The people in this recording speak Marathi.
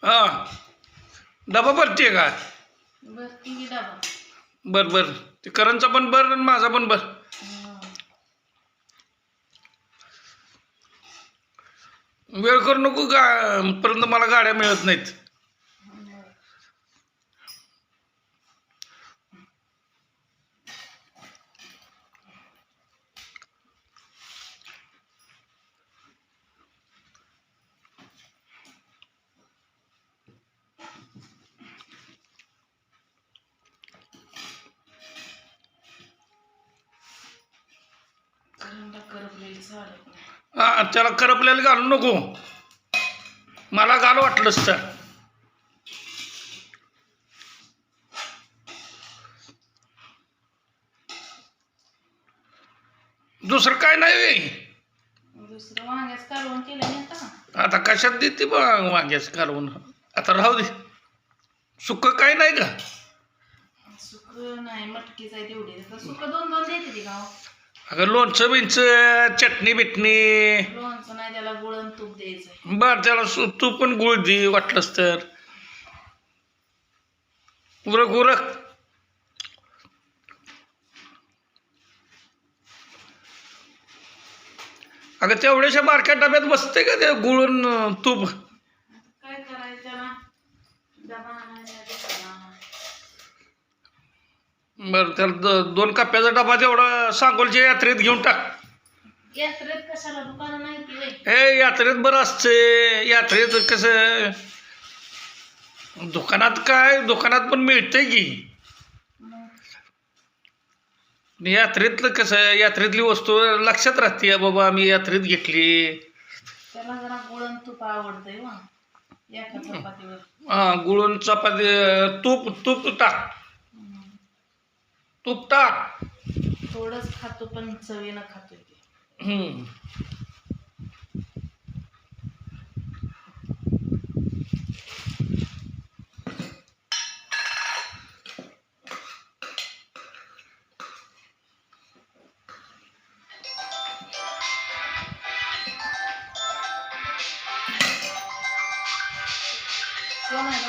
हां डबा भरते का? बरती की डबा. बर बर ते करणचा पण बर आणि माझा पण बर. वेळ करू नको पर्यंत मला गाड्या मिळत नाहीत. त्याला करपल्याला घालू नको, मला घाल वाटलंच तर. दुसरं काय नाही. दुसरं वांग्याच कालवण केलं नाही आता. आता कशात देते बा वांग्याचं कालवण? आता राहू दे. सुक्क काय नाही का? सुक नाही, मटकीच आहे तेवढी. सुक दोन दोन देते ती गाव. अगं लोणचं बिंचं चटणी बिटणी. लोणचं नाही, त्याला गुळ आणि तूप द्यायचं. बर त्याला तू पण गुळ दे वाटलंच तर. उरक उरक. अगं तेवढ्याशा बारक्या डब्यात बसते का ते गुळ आणि तूप? काय करायचं त्याला, डबा आणायचा दुसरा. बरं त्याला 2 कप्प्याचा डबा तेवढा सांगोलच्या यात्रेत घेऊन टाक. यात्रेत कशाला, दुकानं नाही की वय. हे यात्रेत बरं असते. यात्रेत कसं, दुकानात काय, दुकानात पण मिळतंय की. यात्रेतलं कसं, यात्रेतली वस्तू लक्षात राहते बाबा आम्ही यात्रेत घेतली. त्याला जरा गुळ आणि तूप आवडतंय वा एका चपातीवर. हां गुळून चपाती. तूप तूप टाक, तूप टाक. थोडंच खातो पण चवीनं खातोय ते. कोण आहे